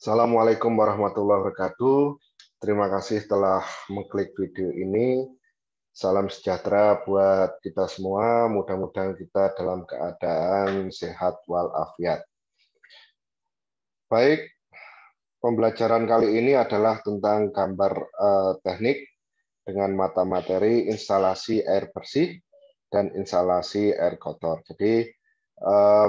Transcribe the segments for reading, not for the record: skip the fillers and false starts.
Assalamualaikum warahmatullahi wabarakatuh. Terima kasih telah mengklik video ini. Salam sejahtera buat kita semua. Mudah-mudahan kita dalam keadaan sehat walafiat. Baik, pembelajaran kali ini adalah tentang gambar teknik dengan mata materi instalasi air bersih dan instalasi air kotor. Jadi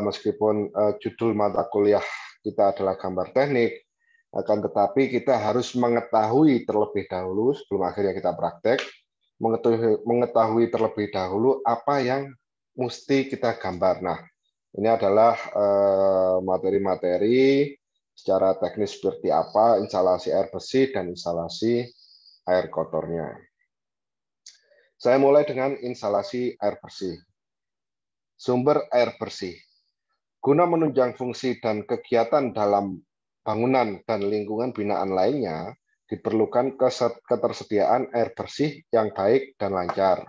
meskipun judul mata kuliah kita adalah gambar teknik, akan tetapi kita harus mengetahui terlebih dahulu sebelum akhirnya kita praktek, mengetahui terlebih dahulu apa yang mesti kita gambar. Nah, ini adalah materi-materi secara teknis seperti apa instalasi air bersih dan instalasi air kotornya. Saya mulai dengan instalasi air bersih. Sumber air bersih. Guna menunjang fungsi dan kegiatan dalam bangunan dan lingkungan binaan lainnya, diperlukan ketersediaan air bersih yang baik dan lancar.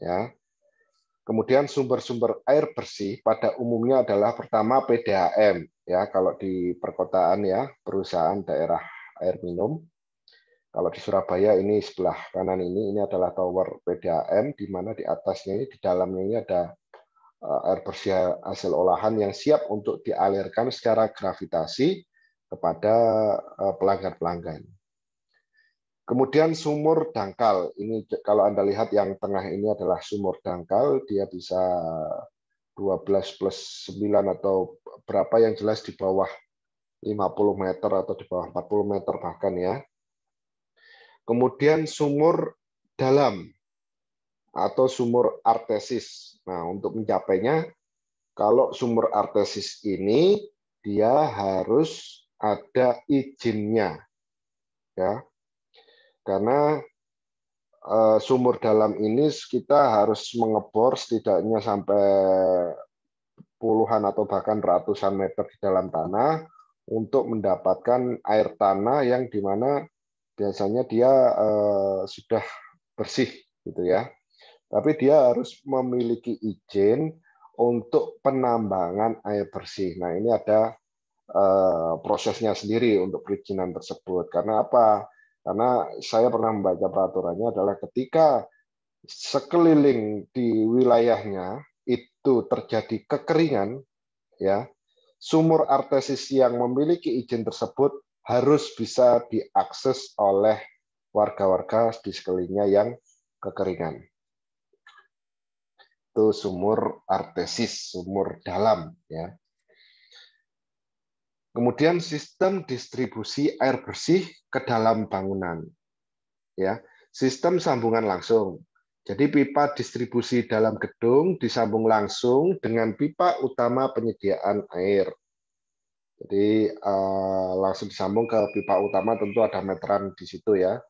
Ya. Kemudian sumber-sumber air bersih pada umumnya adalah pertama PDAM, ya kalau di perkotaan ya perusahaan daerah air minum. Kalau di Surabaya ini sebelah kanan ini adalah tower PDAM, di mana di atasnya ini di dalamnya ini ada air bersih hasil olahan yang siap untuk dialirkan secara gravitasi kepada pelanggan-pelanggan. Kemudian sumur dangkal. Ini kalau Anda lihat yang tengah ini adalah sumur dangkal, dia bisa 12 plus 9 atau berapa yang jelas di bawah 50 meter atau di bawah 40 meter bahkan ya. Kemudian sumur dalam atau sumur artesis. Nah, untuk mencapainya, kalau sumur artesis ini dia harus ada izinnya, ya, karena sumur dalam ini kita harus mengebor setidaknya sampai puluhan atau bahkan ratusan meter di dalam tanah untuk mendapatkan air tanah yang dimana biasanya dia sudah bersih, gitu ya. Tapi dia harus memiliki izin untuk penambangan air bersih. Nah, ini ada prosesnya sendiri untuk perizinan tersebut. Karena apa? Karena saya pernah membaca peraturannya adalah ketika sekeliling di wilayahnya itu terjadi kekeringan, ya, sumur artesis yang memiliki izin tersebut harus bisa diakses oleh warga-warga di sekelilingnya yang kekeringan. Itu sumur artesis, sumur dalam, ya. Kemudian sistem distribusi air bersih ke dalam bangunan, ya. Sistem sambungan langsung. Jadi pipa distribusi dalam gedung disambung langsung dengan pipa utama penyediaan air. Jadi langsung disambung ke pipa utama, tentu ada meteran di situ ya.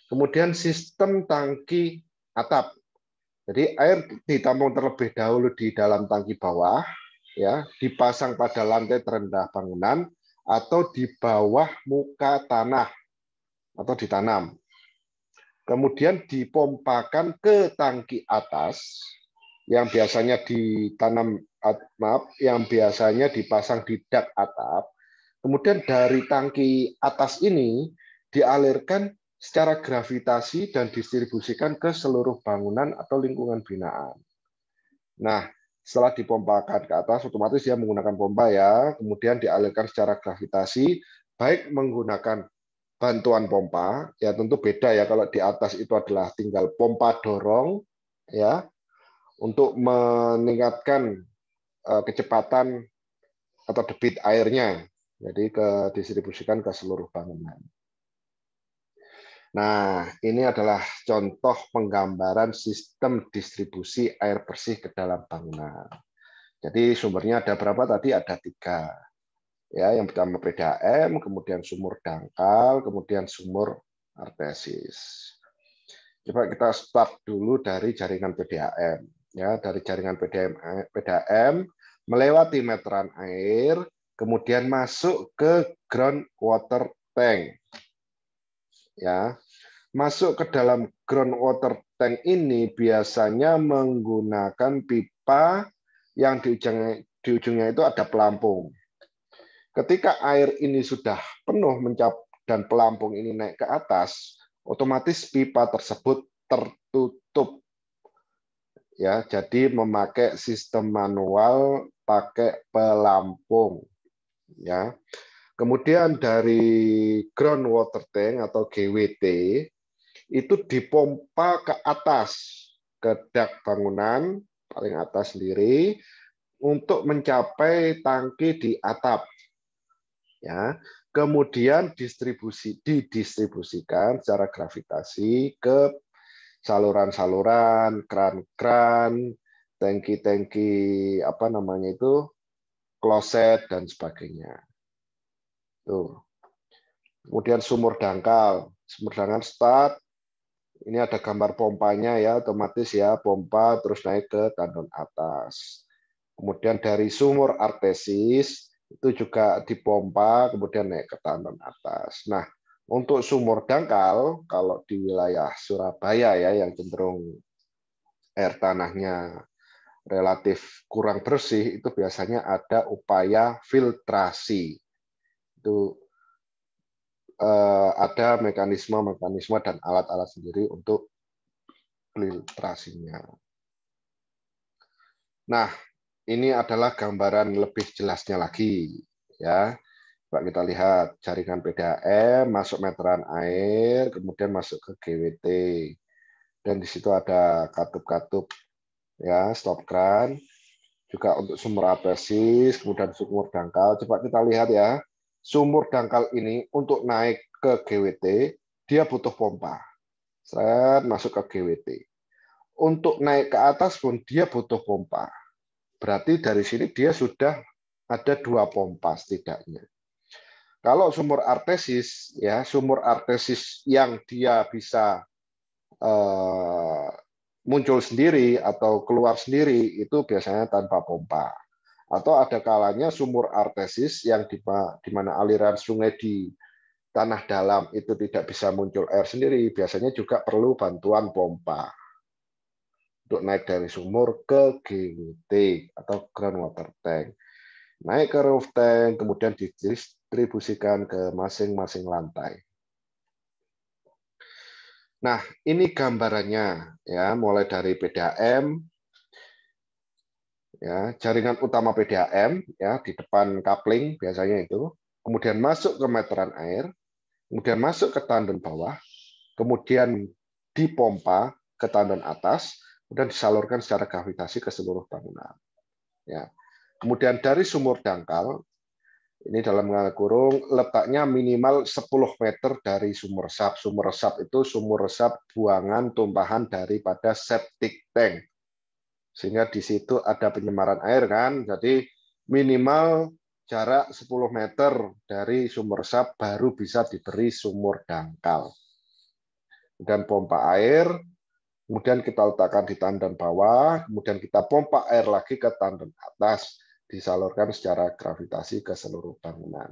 Kemudian sistem tangki atap. Jadi air ditampung terlebih dahulu di dalam tangki bawah, ya, dipasang pada lantai terendah bangunan atau di bawah muka tanah atau ditanam. Kemudian dipompakan ke tangki atas yang biasanya ditanam, yang biasanya dipasang di dak atap. Kemudian dari tangki atas ini dialirkan secara gravitasi dan distribusikan ke seluruh bangunan atau lingkungan binaan. Nah, setelah dipompakan ke atas, otomatis dia menggunakan pompa ya, kemudian dialirkan secara gravitasi, baik menggunakan bantuan pompa, ya tentu beda ya, kalau di atas itu adalah tinggal pompa dorong, ya, untuk meningkatkan kecepatan atau debit airnya, jadi distribusikan ke seluruh bangunan. Nah, ini adalah contoh penggambaran sistem distribusi air bersih ke dalam bangunan. Jadi sumbernya ada berapa tadi? Ada 3. Ya, yang pertama PDAM, kemudian sumur dangkal, kemudian sumur artesis. Coba kita start dulu dari jaringan PDAM. Ya, dari jaringan PDAM melewati meteran air, kemudian masuk ke ground water tank. Ya, masuk ke dalam groundwater tank ini biasanya menggunakan pipa yang di ujungnya itu ada pelampung. Ketika air ini sudah penuh dan pelampung ini naik ke atas, otomatis pipa tersebut tertutup. Ya, jadi memakai sistem manual pakai pelampung. Ya. Kemudian dari groundwater tank atau GWT itu dipompa ke atas, ke dak bangunan paling atas sendiri untuk mencapai tangki di atap. Ya, kemudian didistribusikan secara gravitasi ke saluran-saluran, kran-kran, tangki-tangki kloset dan sebagainya. Tuh. Kemudian sumur dangkal start. Ini ada gambar pompanya ya, otomatis ya pompa terus naik ke tandon atas. Kemudian dari sumur artesis itu juga dipompa kemudian naik ke tandon atas. Nah, untuk sumur dangkal kalau di wilayah Surabaya ya yang cenderung air tanahnya relatif kurang bersih itu biasanya ada upaya filtrasi. Itu ada mekanisme dan alat-alat sendiri untuk filtrasinya. Nah, ini adalah gambaran lebih jelasnya lagi, ya. Coba kita lihat jaringan PDAM masuk meteran air, kemudian masuk ke GWT, dan di situ ada katup-katup, ya, stop kran, juga untuk sumur artesis, kemudian sumur dangkal. Coba kita lihat ya, sumur dangkal ini untuk naik ke GWT dia butuh pompa. Seret masuk ke GWT. Untuk naik ke atas pun dia butuh pompa. Berarti dari sini dia sudah ada 2 pompa setidaknya. Kalau sumur artesis, ya sumur artesis yang dia bisa muncul sendiri atau keluar sendiri itu biasanya tanpa pompa. Atau ada kalanya sumur artesis yang di mana aliran sungai di tanah dalam itu tidak bisa muncul air sendiri, biasanya juga perlu bantuan pompa untuk naik dari sumur ke GWT atau groundwater tank. Naik ke roof tank, kemudian didistribusikan ke masing-masing lantai. Nah, ini gambarannya ya, mulai dari PDAM, ya, jaringan utama PDAM ya di depan coupling biasanya itu, kemudian masuk ke meteran air, kemudian masuk ke tandon bawah, kemudian dipompa ke tandon atas, kemudian disalurkan secara gravitasi ke seluruh bangunan. Ya. Kemudian dari sumur dangkal, ini dalam kurung letaknya minimal 10 meter dari sumur resap. Sumur resap itu sumur resap buangan tumpahan daripada septic tank. Sehingga di situ ada penyemaran air kan, jadi minimal jarak 10 meter dari sumur resap baru bisa diberi sumur dangkal. Dan pompa air, kemudian kita letakkan di tandon bawah, kemudian kita pompa air lagi ke tandon atas, disalurkan secara gravitasi ke seluruh bangunan.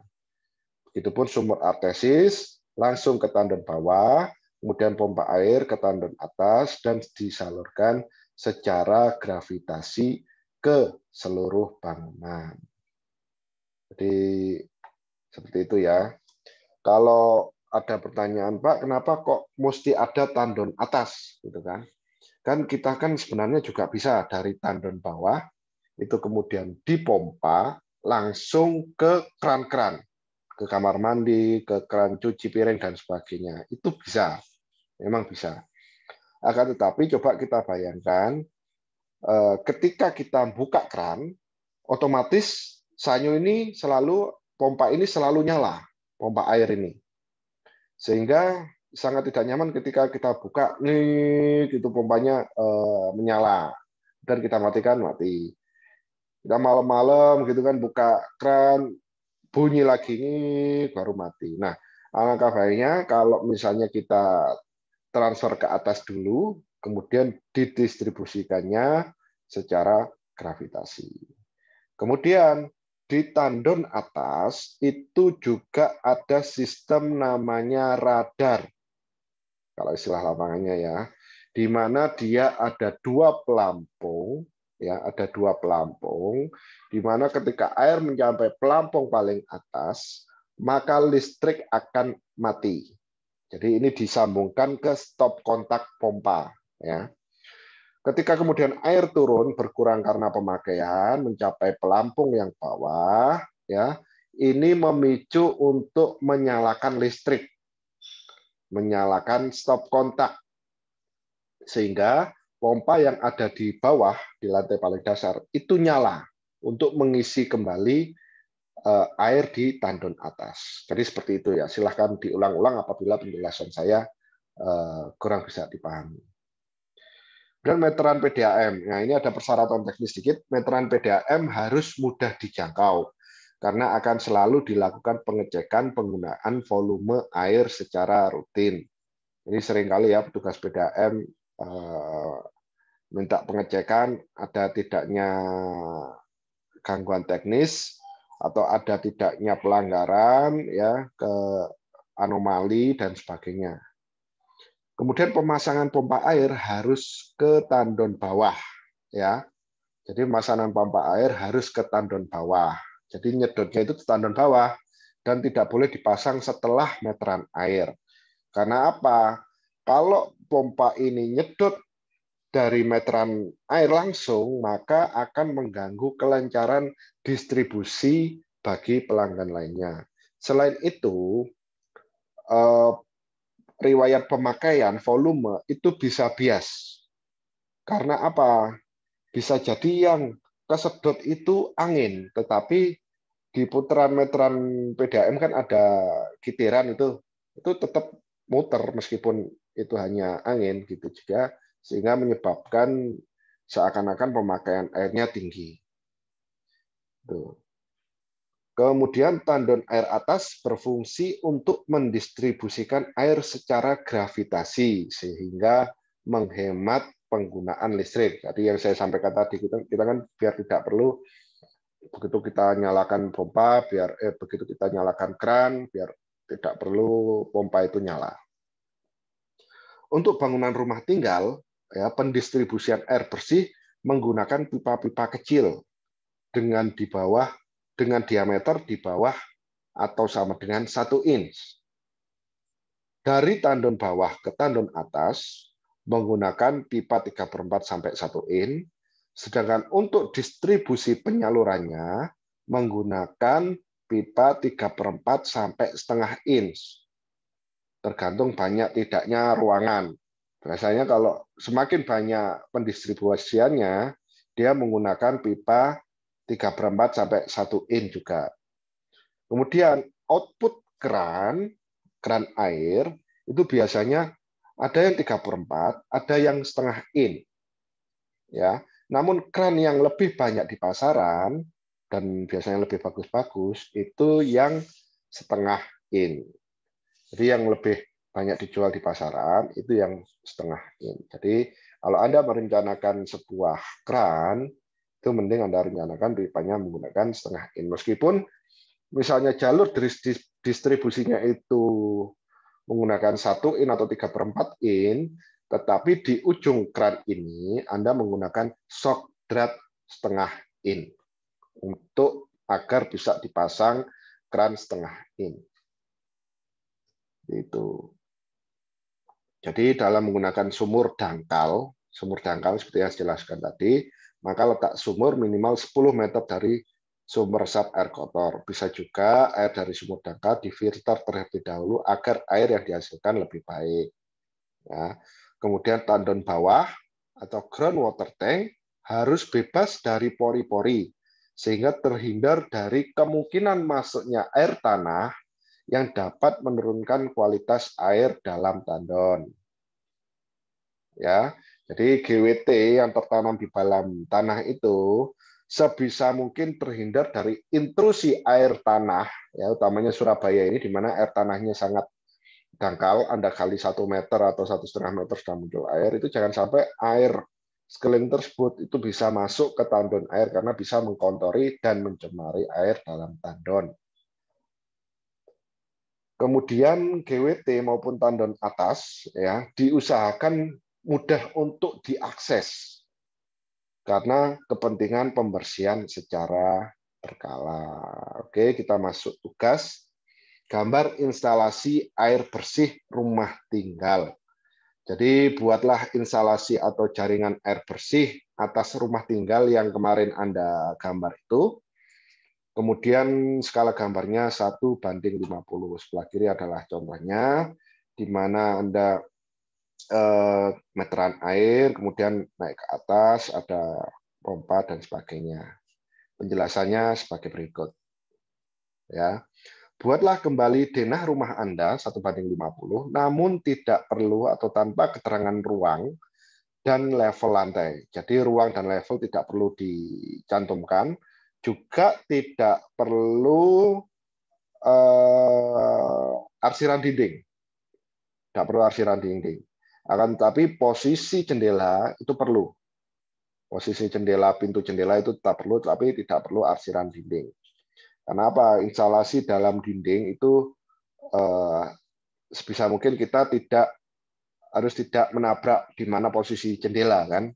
Begitupun sumur artesis, langsung ke tandon bawah, kemudian pompa air ke tandon atas, dan disalurkan secara gravitasi ke seluruh bangunan. Jadi seperti itu ya. Kalau ada pertanyaan, Pak, kenapa kok mesti ada tandon atas, gitu kan? Kan kita kan sebenarnya juga bisa dari tandon bawah itu kemudian dipompa langsung ke kran-kran, ke kamar mandi, ke kran cuci piring dan sebagainya. Itu bisa, memang bisa. Akan tetapi coba kita bayangkan, ketika kita buka kran, otomatis sanyo ini selalu pompa ini selalu nyala, pompa air ini. Sehingga sangat tidak nyaman ketika kita buka nih gitu pompanya menyala dan kita matikan mati. Kita malam-malam gitu kan buka kran bunyi lagi nih baru mati. Nah, alangkah baiknya kalau misalnya kita transfer ke atas dulu kemudian didistribusikannya secara gravitasi. Kemudian di tandon atas itu juga ada sistem namanya radar. Kalau istilah lapangannya ya, di mana dia ada 2 pelampung ya, ada 2 pelampung, di mana ketika air mencapai pelampung paling atas, maka listrik akan mati. Jadi ini disambungkan ke stop kontak pompa, ya. Ketika kemudian air turun berkurang karena pemakaian mencapai pelampung yang bawah, ya, ini memicu untuk menyalakan listrik, menyalakan stop kontak, sehingga pompa yang ada di bawah di lantai paling dasar itu nyala untuk mengisi kembali air di tandon atas. Jadi seperti itu ya. Silahkan diulang-ulang apabila penjelasan saya kurang bisa dipahami. Dan meteran PDAM. Nah, ini ada persyaratan teknis sedikit. Meteran PDAM harus mudah dijangkau karena akan selalu dilakukan pengecekan penggunaan volume air secara rutin. Ini seringkali ya petugas PDAM minta pengecekan ada tidaknya gangguan teknis atau ada tidaknya pelanggaran ya ke anomali dan sebagainya. Kemudian pemasangan pompa air harus ke tandon bawah, ya. Jadi pemasangan pompa air harus ke tandon bawah. Jadi nyedotnya itu ke tandon bawah dan tidak boleh dipasang setelah meteran air. Karena apa? Kalau pompa ini nyedot dari meteran air langsung, maka akan mengganggu kelancaran distribusi bagi pelanggan lainnya. Selain itu, riwayat pemakaian volume itu bisa bias. Karena apa? Bisa jadi yang kesedot itu angin, tetapi di putaran meteran PDAM kan ada kitiran itu tetap muter meskipun itu hanya angin gitu juga, sehingga menyebabkan seakan-akan pemakaian airnya tinggi. Tuh. Kemudian tandon air atas berfungsi untuk mendistribusikan air secara gravitasi sehingga menghemat penggunaan listrik. Jadi yang saya sampaikan tadi, kita kan biar tidak perlu begitu kita nyalakan pompa, begitu kita nyalakan keran, biar tidak perlu pompa itu nyala. Untuk bangunan rumah tinggal, ya, pendistribusian air bersih menggunakan pipa-pipa kecil dengan diameter di bawah atau sama dengan 1 inch. Dari tandon bawah ke tandon atas menggunakan pipa 3/4 sampai 1 inch, sedangkan untuk distribusi penyalurannya menggunakan pipa 3/4 sampai setengah inch. Tergantung banyak tidaknya ruangan. Biasanya kalau semakin banyak pendistribusiannya, dia menggunakan pipa 3/4 sampai 1 inch juga. Kemudian output keran air itu biasanya ada yang 3/4, ada yang setengah inch. Ya. Namun keran yang lebih banyak di pasaran dan biasanya lebih bagus-bagus itu yang setengah inch. Jadi yang lebih banyak dijual di pasaran itu yang setengah inch. Jadi kalau Anda merencanakan sebuah keran, itu mending Anda rencanakan pipanya menggunakan setengah inch. Meskipun misalnya jalur distribusinya itu menggunakan 1 inch atau 3/4 inch, tetapi di ujung keran ini Anda menggunakan shock drat setengah inch untuk agar bisa dipasang keran setengah inch. Itu. Jadi dalam menggunakan sumur dangkal seperti yang saya jelaskan tadi, maka letak sumur minimal 10 meter dari sumber resap air kotor. Bisa juga air dari sumur dangkal difilter terlebih dahulu agar air yang dihasilkan lebih baik. Ya. Kemudian tandon bawah atau groundwater tank harus bebas dari pori-pori, sehingga terhindar dari kemungkinan masuknya air tanah yang dapat menurunkan kualitas air dalam tandon. Ya, jadi GWT yang tertanam di dalam tanah itu sebisa mungkin terhindar dari intrusi air tanah, ya, utamanya Surabaya ini di mana air tanahnya sangat dangkal, Anda kali 1 meter atau 1,5 meter sudah muncul air, itu jangan sampai air sekeliling tersebut itu bisa masuk ke tandon air karena bisa mengkontori dan mencemari air dalam tandon. Kemudian GWT maupun tandon atas ya diusahakan mudah untuk diakses. karena kepentingan pembersihan secara berkala. Oke, kita masuk tugas. Gambar instalasi air bersih rumah tinggal. Jadi buatlah instalasi atau jaringan air bersih atas rumah tinggal yang kemarin Anda gambar itu. Kemudian skala gambarnya 1:50. Sebelah kiri adalah contohnya, di mana Anda meteran air, kemudian naik ke atas, ada pompa, dan sebagainya. Penjelasannya sebagai berikut. Ya. Buatlah kembali denah rumah Anda 1:50, namun tidak perlu atau tanpa keterangan ruang dan level lantai. Jadi ruang dan level tidak perlu dicantumkan, juga tidak perlu arsiran dinding. Tidak perlu arsiran dinding. Akan tetapi posisi jendela itu perlu. Posisi jendela, pintu jendela itu tetap perlu, tapi tidak perlu arsiran dinding. Karena apa? Instalasi dalam dinding itu sebisa mungkin kita harus tidak menabrak di mana posisi jendela, kan?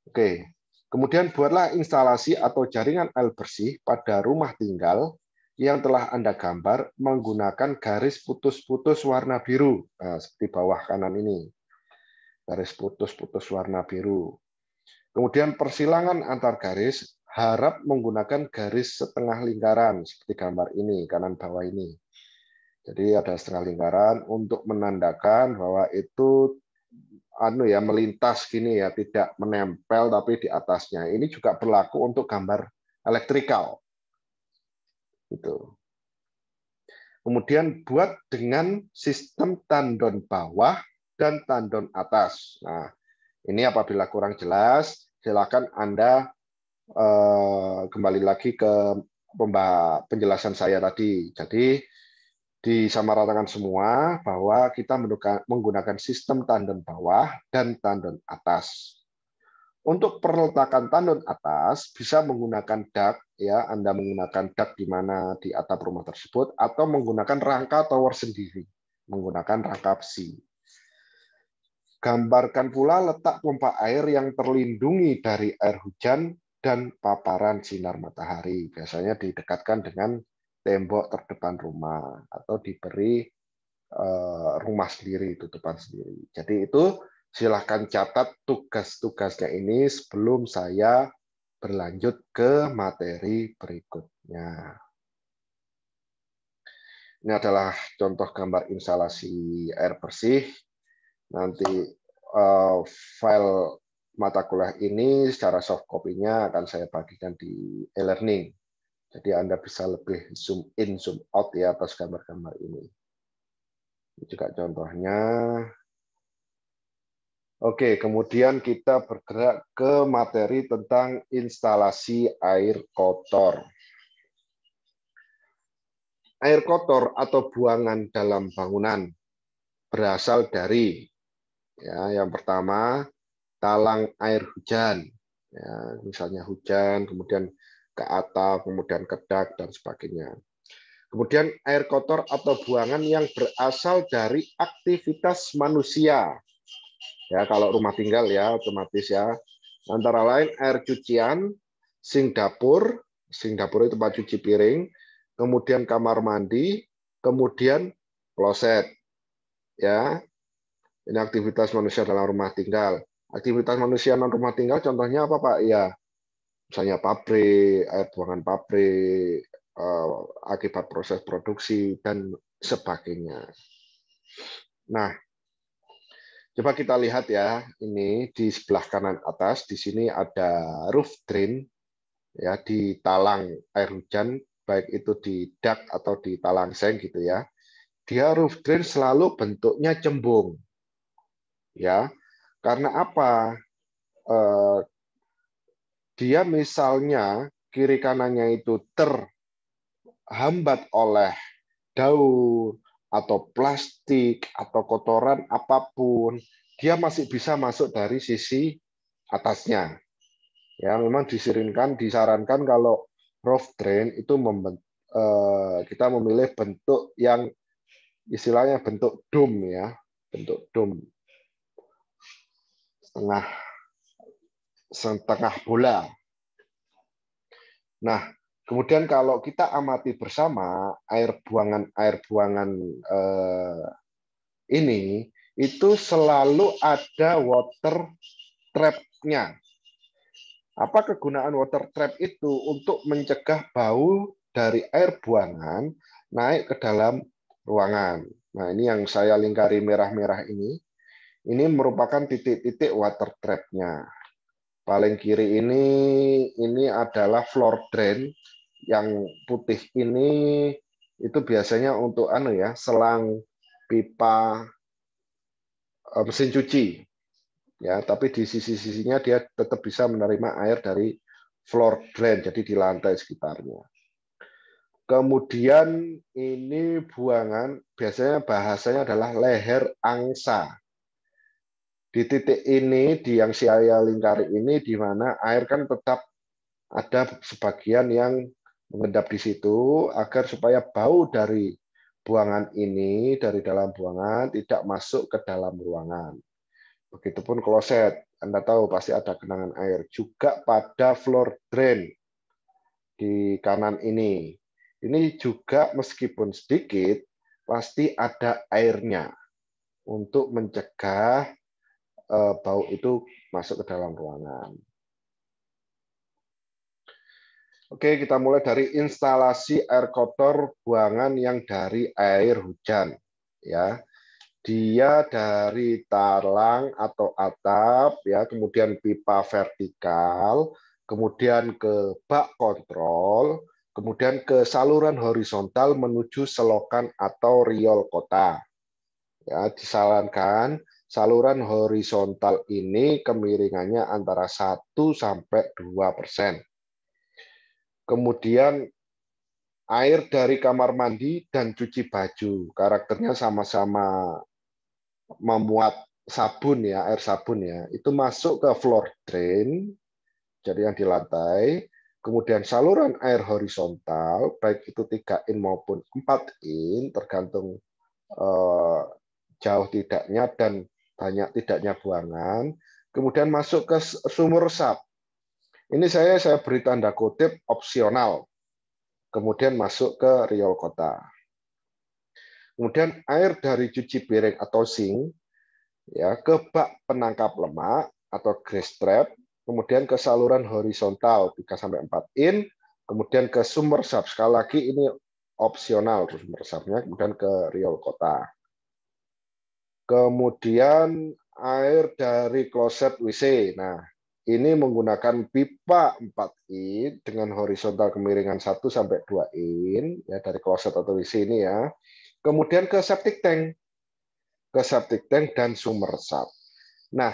Oke. Kemudian buatlah instalasi atau jaringan air bersih pada rumah tinggal yang telah Anda gambar menggunakan garis putus-putus warna biru. Nah, seperti bawah kanan ini. Garis putus-putus warna biru. Kemudian persilangan antar garis harap menggunakan garis setengah lingkaran seperti gambar ini, kanan bawah ini. Jadi ada setengah lingkaran untuk menandakan bahwa itu melintas gini ya, tidak menempel tapi di atasnya. Ini juga berlaku untuk gambar elektrikal. Gitu. Kemudian buat dengan sistem tandon bawah dan tandon atas. Nah, ini apabila kurang jelas, silakan Anda kembali lagi ke penjelasan saya tadi. Jadi disamaratakan semua bahwa kita menggunakan sistem tandon bawah dan tandon atas. Untuk perletakan tandon atas bisa menggunakan dak, ya Anda menggunakan dak di mana di atap rumah tersebut, atau menggunakan rangka tower sendiri, menggunakan rangka besi. Gambarkan pula letak pompa air yang terlindungi dari air hujan dan paparan sinar matahari. Biasanya didekatkan dengan tembok terdepan rumah atau diberi rumah sendiri, tutupan sendiri. Jadi itu silahkan catat tugas-tugasnya ini sebelum saya berlanjut ke materi berikutnya. Ini adalah contoh gambar instalasi air bersih. Nanti file mata kuliah ini secara soft copy-nya akan saya bagikan di e-learning. Jadi Anda bisa lebih zoom in, zoom out ya atas gambar-gambar ini. Ini juga contohnya. Oke, kemudian kita bergerak ke materi tentang instalasi air kotor. Air kotor atau buangan dalam bangunan berasal dari yang pertama talang air hujan, ya, misalnya hujan, kemudian ke atap, kemudian ke dak dan sebagainya. Kemudian air kotor atau buangan yang berasal dari aktivitas manusia. Ya, kalau rumah tinggal ya otomatis ya. Antara lain air cucian, sink dapur itu tempat cuci piring, kemudian kamar mandi, kemudian kloset. Ya. Ini aktivitas manusia dalam rumah tinggal. Aktivitas manusia non rumah tinggal contohnya apa, Pak? Ya, misalnya pabrik, air buangan pabrik, akibat proses produksi dan sebagainya. Nah, coba kita lihat ya, ini di sebelah kanan atas, di sini ada roof drain, ya di talang air hujan, baik itu di dak atau di talang seng gitu ya. Dia roof drain selalu bentuknya cembung, ya. Karena apa? Dia misalnya kiri kanannya itu terhambat oleh daun atau plastik atau kotoran apapun, dia masih bisa masuk dari sisi atasnya. Ya, memang disarankan kalau roof drain itu kita memilih bentuk yang istilahnya bentuk dome ya, bentuk dome setengah bola. Nah, kemudian kalau kita amati bersama air buangan ini itu selalu ada water trap-nya. Apa kegunaan water trap itu? Untuk mencegah bau dari air buangan naik ke dalam ruangan. Nah, ini yang saya lingkari merah-merah ini. Ini merupakan titik-titik water trap-nya. Paling kiri ini adalah floor drain. Yang putih ini itu biasanya untuk selang pipa mesin cuci. Ya, tapi di sisi-sisinya dia tetap bisa menerima air dari floor drain, jadi di lantai sekitarnya. Kemudian ini buangan, biasanya bahasanya adalah leher angsa. Di titik ini, di yang saya lingkari ini, di mana air kan tetap ada sebagian yang mengendap di situ, agar supaya bau dari buangan ini, dari dalam buangan, tidak masuk ke dalam ruangan. Begitupun kloset, Anda tahu pasti ada genangan air. Juga pada floor drain di kanan ini. Ini juga meskipun sedikit, pasti ada airnya untuk mencegah bau itu masuk ke dalam ruangan. Oke, kita mulai dari instalasi air kotor buangan yang dari air hujan. Ya, dia dari talang atau atap, ya, kemudian pipa vertikal, kemudian ke bak kontrol, kemudian ke saluran horizontal menuju selokan atau riol kota. Ya, disarankan saluran horizontal ini kemiringannya antara 1–2%. Kemudian air dari kamar mandi dan cuci baju, karakternya sama-sama memuat sabun ya, air sabun ya, itu masuk ke floor drain, jadi yang di lantai, kemudian saluran air horizontal, baik itu 3 in maupun 4 in, tergantung jauh tidaknya dan banyak tidaknya buangan, kemudian masuk ke sumur resap. Ini saya beri tanda kutip opsional, kemudian masuk ke riol kota. Kemudian air dari cuci piring atau sink, ya, ke bak penangkap lemak atau grease trap, kemudian ke saluran horizontal 3–4 in, kemudian ke sumber resap. Sekali lagi ini opsional sumber resapnya, kemudian ke riol kota. Kemudian air dari kloset WC. Nah, ini menggunakan pipa 4 in dengan horizontal kemiringan 1–2 in ya, dari kloset atau WC ini ya. Kemudian ke septic tank. Dan sumber resap. Nah,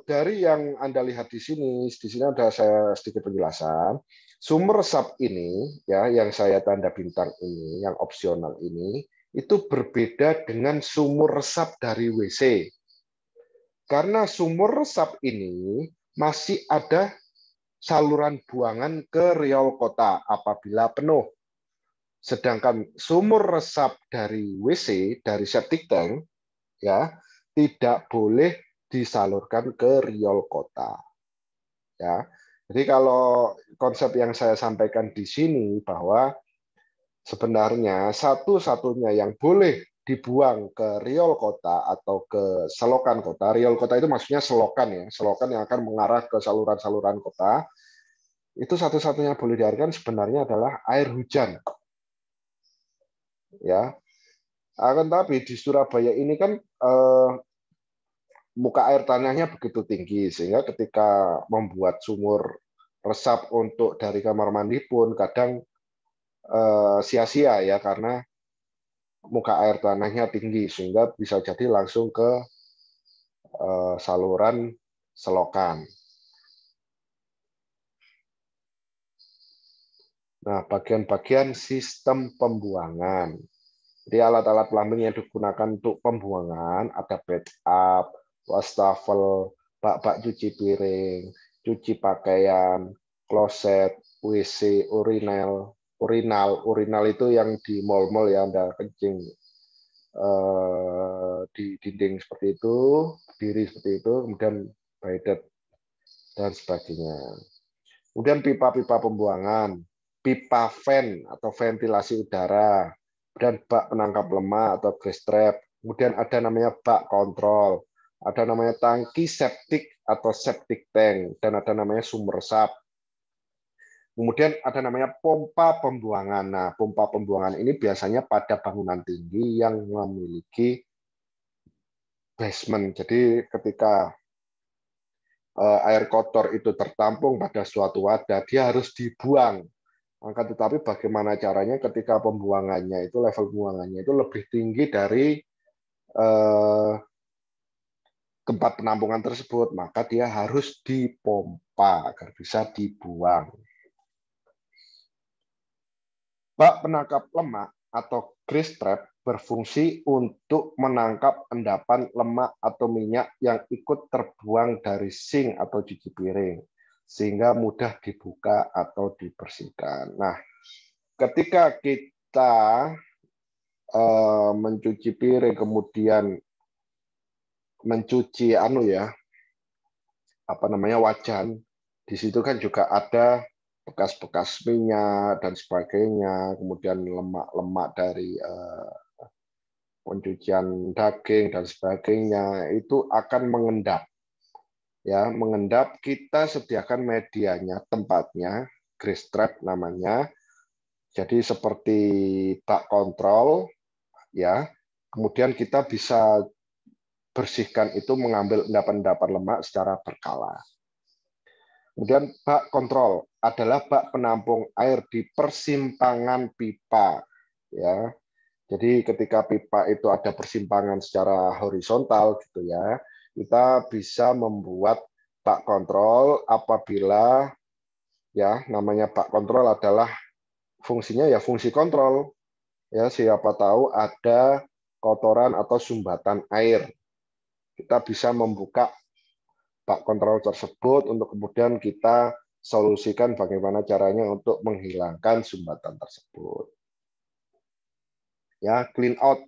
dari yang Anda lihat di sini ada saya sedikit penjelasan. Sumber resap ini, ya, yang saya tanda bintang ini, yang opsional ini, itu berbeda dengan sumur resap dari WC. Karena sumur resap ini masih ada saluran buangan ke riol kota apabila penuh. Sedangkan sumur resap dari WC, dari septic tank, ya, tidak boleh disalurkan ke riol kota. Ya. Jadi kalau konsep yang saya sampaikan di sini bahwa sebenarnya satu-satunya yang boleh dibuang ke riol kota atau ke selokan kota, riol kota itu maksudnya selokan ya, selokan yang akan mengarah ke saluran-saluran kota, itu satu-satunya boleh dialirkan sebenarnya adalah air hujan. Ya. Akan tapi di Surabaya ini kan muka air tanahnya begitu tinggi sehingga ketika membuat sumur resap untuk dari kamar mandi pun kadang sia-sia ya, karena muka air tanahnya tinggi sehingga bisa jadi langsung ke saluran selokan. Nah, bagian-bagian sistem pembuangan. Jadi alat-alat plumbing yang digunakan untuk pembuangan ada backup, wastafel, bak-bak cuci piring, cuci pakaian, kloset, WC, urinal itu yang di mall-mall ya, Anda kencing di dinding seperti itu, diri seperti itu, kemudian braided, dan sebagainya. Kemudian pipa-pipa pembuangan, pipa fan atau ventilasi udara, dan bak penangkap lemak atau grease trap. Kemudian ada namanya bak kontrol, ada namanya tangki septic atau septic tank, dan ada namanya sumber resap. Kemudian ada namanya pompa pembuangan. Nah, pompa pembuangan ini biasanya pada bangunan tinggi yang memiliki basement. Jadi ketika air kotor itu tertampung pada suatu wadah, dia harus dibuang. Akan tetapi bagaimana caranya ketika pembuangannya itu, level pembuangannya itu lebih tinggi dari tempat penampungan tersebut, maka dia harus dipompa agar bisa dibuang. Bak penangkap lemak atau grease trap berfungsi untuk menangkap endapan lemak atau minyak yang ikut terbuang dari sink atau cuci piring, sehingga mudah dibuka atau dibersihkan. Nah, ketika kita mencuci piring, kemudian mencuci wajan, di situ kan juga ada bekas-bekas minyak dan sebagainya, kemudian lemak-lemak dari pencucian daging dan sebagainya, itu akan mengendap. Ya, mengendap, kita sediakan medianya, tempatnya, grease trap namanya. Jadi seperti bak kontrol, ya. Kemudian kita bisa bersihkan itu, mengambil endapan-endapan lemak secara berkala. Kemudian bak kontrol adalah bak penampung air di persimpangan pipa. Ya, jadi ketika pipa itu ada persimpangan secara horizontal gitu ya, kita bisa membuat bak kontrol apabila ya namanya bak kontrol adalah fungsinya ya fungsi kontrol. Ya, siapa tahu ada kotoran atau sumbatan air. Kita bisa membuka bak kontrol tersebut untuk kemudian kita solusikan bagaimana caranya untuk menghilangkan sumbatan tersebut. Ya, clean out.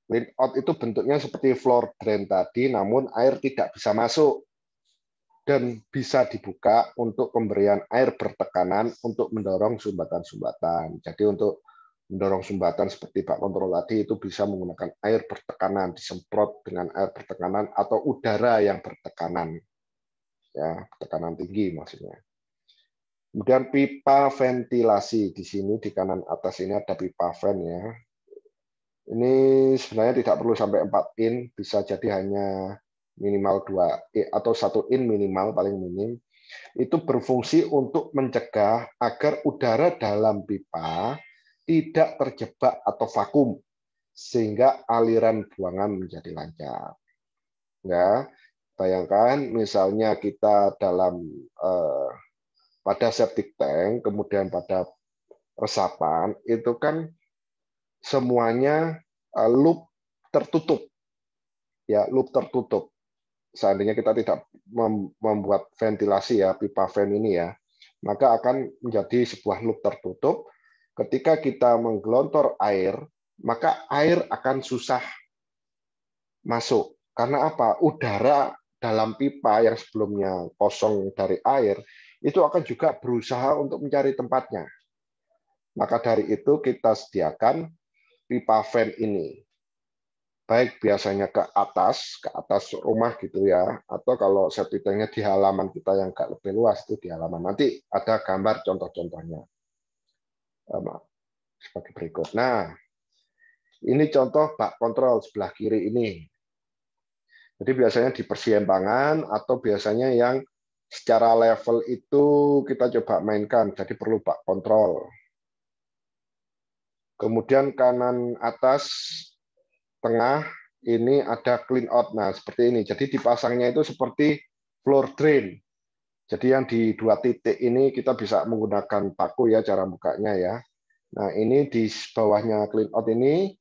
Clean out itu bentuknya seperti floor drain tadi, namun air tidak bisa masuk dan bisa dibuka untuk pemberian air bertekanan untuk mendorong sumbatan-sumbatan. Jadi untuk mendorong sumbatan seperti bak kontrol tadi itu bisa menggunakan air bertekanan, disemprot dengan air bertekanan atau udara yang bertekanan. Ya, tekanan tinggi maksudnya. Kemudian pipa ventilasi, di sini di kanan atas ini ada pipa vent ya. Ini sebenarnya tidak perlu sampai 4 in, bisa jadi hanya minimal 2 atau 1 in minimal paling minim. Itu berfungsi untuk mencegah agar udara dalam pipa tidak terjebak atau vakum sehingga aliran buangan menjadi lancar. Ya, bayangkan misalnya kita dalam pada septic tank, kemudian pada resapan, itu kan semuanya loop tertutup. Ya, loop tertutup. Seandainya kita tidak membuat ventilasi ya, pipa vent ini ya, maka akan menjadi sebuah loop tertutup. Ketika kita menggelontor air, maka air akan susah masuk. Karena apa? Udara dalam pipa yang sebelumnya kosong dari air, itu akan juga berusaha untuk mencari tempatnya. Maka dari itu kita sediakan pipa vent ini. Baik biasanya ke atas rumah gitu ya, atau kalau septic tanknya di halaman kita yang agak lebih luas itu di halaman. Nanti ada gambar contoh-contohnya sebagai berikut. Nah, ini contoh bak kontrol sebelah kiri ini. Jadi biasanya di persimpangan atau biasanya yang secara level itu kita coba mainkan, jadi perlu bak kontrol. Kemudian kanan atas, tengah, ini ada clean out. Nah, seperti ini. Jadi dipasangnya itu seperti floor drain. Jadi yang di 2 titik ini kita bisa menggunakan paku ya cara bukanya ya. Nah, ini di bawahnya clean out ini.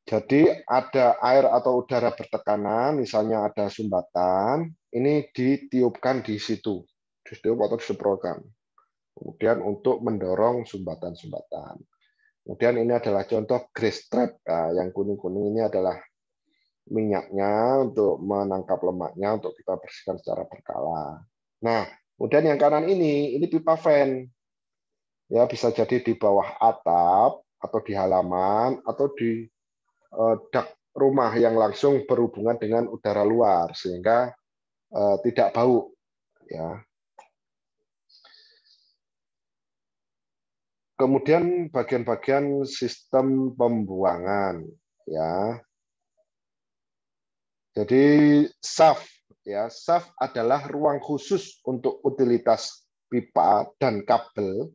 Jadi ada air atau udara bertekanan, misalnya ada sumbatan, ini ditiupkan di situ. Ditiup atau disemprotkan. Kemudian untuk mendorong sumbatan-sumbatan. Kemudian ini adalah contoh grease trap. Nah, yang kuning-kuning ini adalah minyaknya, untuk menangkap lemaknya, untuk kita bersihkan secara berkala. Nah, kemudian yang kanan ini pipa fan. Ya, bisa jadi di bawah atap, atau di halaman, atau di dak rumah yang langsung berhubungan dengan udara luar, sehingga tidak bau. Ya. Kemudian bagian-bagian sistem pembuangan. Ya. Jadi shaft, ya, shaft adalah ruang khusus untuk utilitas pipa dan kabel,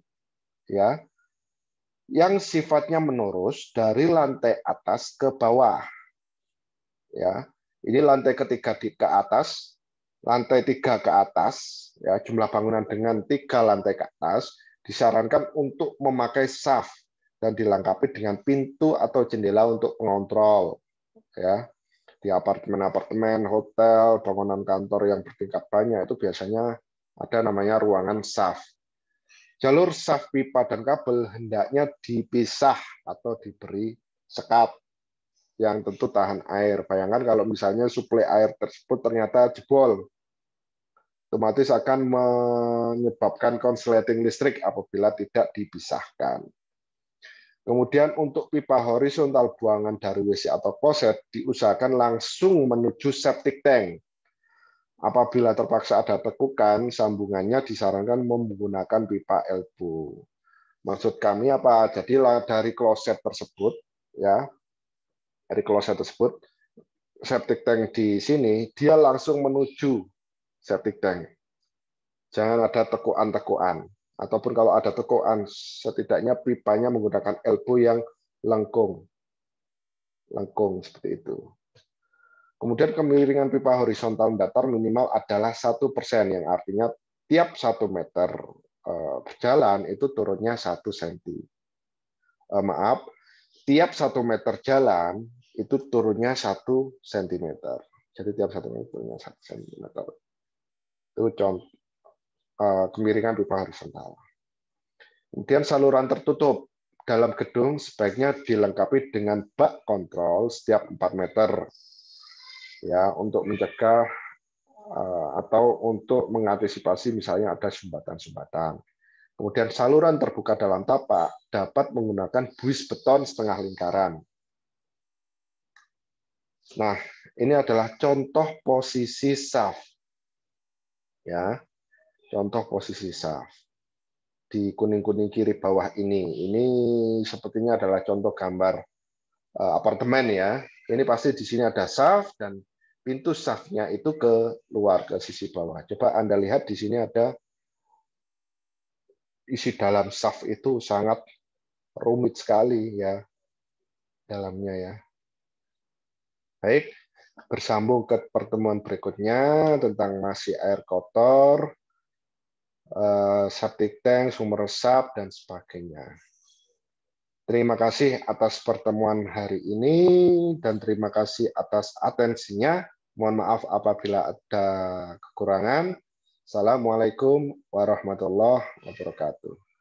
ya, yang sifatnya menurus dari lantai atas ke bawah. Ya, ini lantai ketiga ke atas, lantai 3 ke atas, ya, jumlah bangunan dengan 3 lantai ke atas disarankan untuk memakai shaft dan dilengkapi dengan pintu atau jendela untuk pengontrol. Ya, di apartemen-apartemen, hotel, bangunan kantor yang bertingkat banyak itu biasanya ada namanya ruangan shaft. Jalur shaft pipa dan kabel hendaknya dipisah atau diberi sekat yang tentu tahan air. Bayangkan kalau misalnya suplai air tersebut ternyata jebol, otomatis akan menyebabkan konsleting listrik apabila tidak dipisahkan. Kemudian untuk pipa horizontal buangan dari WC atau kloset diusahakan langsung menuju septic tank. Apabila terpaksa ada tekukan, sambungannya disarankan menggunakan pipa elbow. Maksud kami apa? Jadi dari kloset tersebut, ya, dari kloset tersebut, septic tank di sini dia langsung menuju septic tank. Jangan ada tekuan-tekuan. Ataupun kalau ada tekuan, setidaknya pipanya menggunakan elbow yang lengkung. Lengkung seperti itu. Kemudian kemiringan pipa horizontal datar minimal adalah 1%, yang artinya tiap 1 meter berjalan itu turunnya 1 cm. Maaf, tiap 1 meter jalan itu turunnya 1 cm. Jadi tiap 1 meter turunnya 1 cm. Itu contoh kemiringan pipa horizontal. Kemudian saluran tertutup dalam gedung sebaiknya dilengkapi dengan bak kontrol setiap 4 meter. Ya, untuk mencegah atau untuk mengantisipasi misalnya ada sumbatan-sumbatan. Kemudian saluran terbuka dalam tapak dapat menggunakan buis beton setengah lingkaran. Nah, ini adalah contoh posisi shaft. Ya, contoh posisi shaft. Di kuning-kuning kiri bawah ini sepertinya adalah contoh gambar apartemen, ya. Ini pasti di sini ada shaft dan pintu shaftnya itu ke luar, ke sisi bawah. Coba Anda lihat di sini ada isi dalam shaft itu sangat rumit sekali, ya, dalamnya, ya. Baik, bersambung ke pertemuan berikutnya tentang masih air kotor, septic tank, sumber resap, dan sebagainya. Terima kasih atas pertemuan hari ini dan terima kasih atas atensinya. Mohon maaf apabila ada kekurangan. Assalamualaikum warahmatullahi wabarakatuh.